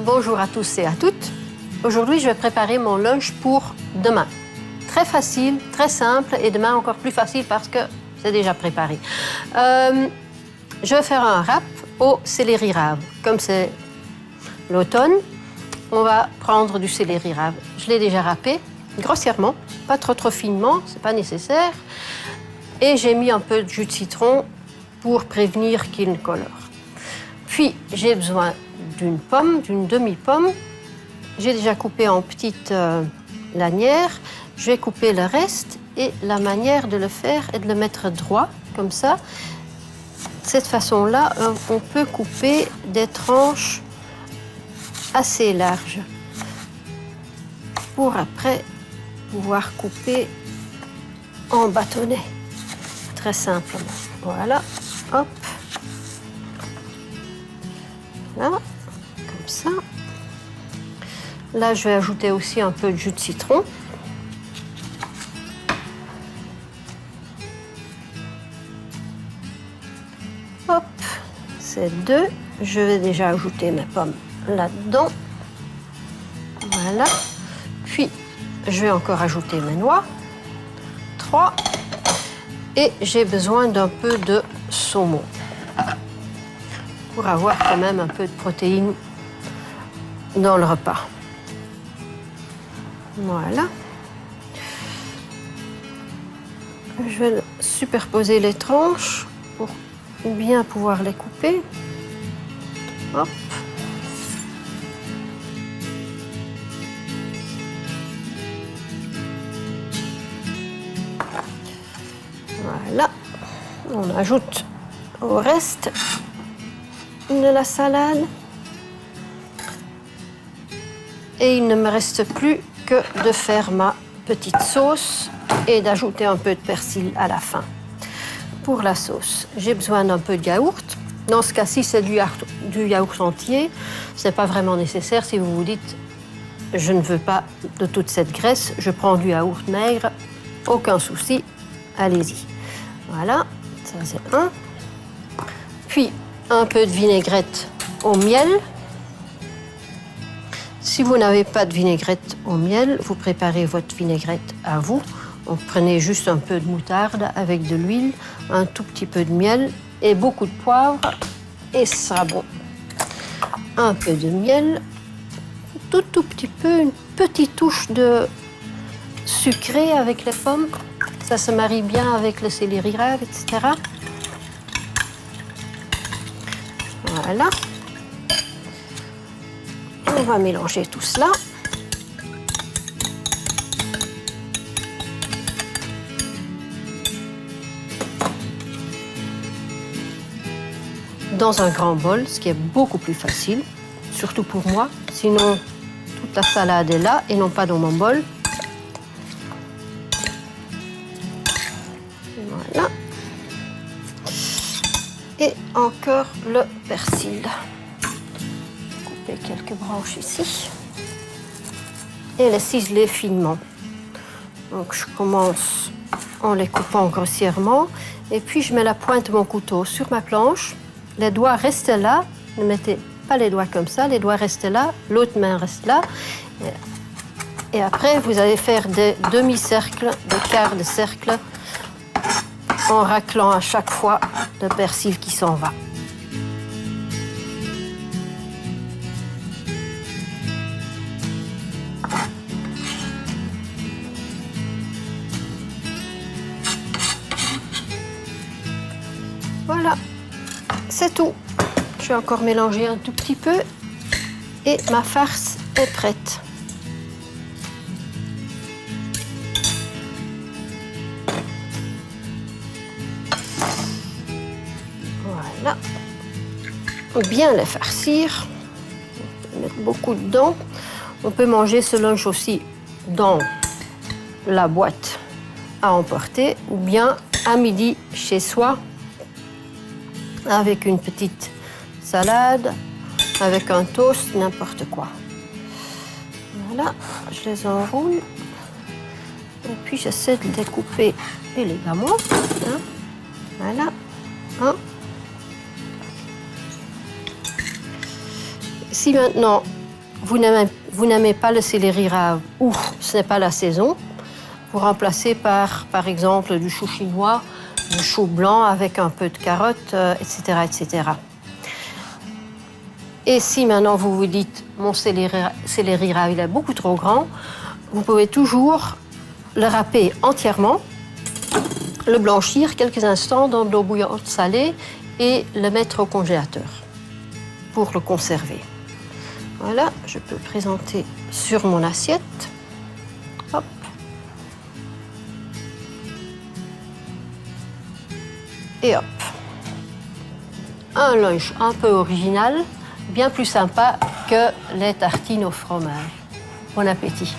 Bonjour à tous et à toutes. Aujourd'hui, je vais préparer mon lunch pour demain. Très facile, très simple et demain encore plus facile parce que c'est déjà préparé. Je vais faire un râpe au céleri rave. Comme c'est l'automne, on va prendre du céleri rave. Je l'ai déjà râpé grossièrement, pas trop finement, c'est pas nécessaire. Et j'ai mis un peu de jus de citron pour prévenir qu'il ne colore. Puis j'ai besoin d'une pomme, d'une demi-pomme. J'ai déjà coupé en petites lanières. Je vais couper le reste et la manière de le faire est de le mettre droit, comme ça. De cette façon-là, on peut couper des tranches assez larges pour après pouvoir couper en bâtonnets, très simplement. Voilà, hop. Là, comme ça. Là, je vais ajouter aussi un peu de jus de citron. Hop, c'est 2. Je vais déjà ajouter mes pommes là-dedans. Voilà. Puis, je vais encore ajouter mes noix. 3. Et j'ai besoin d'un peu de saumon pour avoir quand même un peu de protéines dans le repas. Voilà. Je vais superposer les tranches pour bien pouvoir les couper. Hop. Voilà. On ajoute au reste de la salade. Et il ne me reste plus que de faire ma petite sauce et d'ajouter un peu de persil à la fin. Pour la sauce, j'ai besoin d'un peu de yaourt. Dans ce cas-ci, c'est du yaourt entier. Ce n'est pas vraiment nécessaire si vous vous dites « je ne veux pas de toute cette graisse, je prends du yaourt maigre », aucun souci, allez-y. Voilà, ça c'est un. Puis, un peu de vinaigrette au miel. Si vous n'avez pas de vinaigrette au miel, vous préparez votre vinaigrette à vous. Donc, prenez juste un peu de moutarde avec de l'huile, un tout petit peu de miel et beaucoup de poivre et ça sera bon. Un peu de miel, tout petit peu, une petite touche de sucré avec les pommes. Ça se marie bien avec le céleri rave, etc. Voilà. On va mélanger tout cela. Dans un grand bol, ce qui est beaucoup plus facile, surtout pour moi. Sinon, toute la salade est là et non pas dans mon bol. Voilà. Et encore le persil. Quelques branches ici et les ciseler finement. Donc je commence en les coupant grossièrement et puis je mets la pointe de mon couteau sur ma planche. Les doigts restent là, ne mettez pas les doigts comme ça, les doigts restent là, l'autre main reste là et après vous allez faire des demi-cercles, des quarts de cercle en raclant à chaque fois le persil qui s'en va. Voilà, c'est tout. Je vais encore mélanger un tout petit peu et ma farce est prête. Voilà. Bien les farcir. On peut mettre beaucoup dedans. On peut manger ce lunch aussi dans la boîte à emporter ou bien à midi chez soi avec une petite salade, avec un toast, n'importe quoi. Voilà, je les enroule. Et puis j'essaie de découper élégamment. Hein. Voilà. Hein. Si maintenant vous n'aimez pas le céleri rave ou ce n'est pas la saison, vous remplacez par exemple, du chou chinois, du chou blanc avec un peu de carottes, etc., etc. Et si maintenant vous vous dites, mon céleri rave, il est beaucoup trop grand, vous pouvez toujours le râper entièrement, le blanchir quelques instants dans de l'eau bouillante salée et le mettre au congélateur pour le conserver. Voilà, je peux le présenter sur mon assiette. Hop. Et hop. Un lunch un peu original, bien plus sympa que les tartines au fromage. Bon appétit!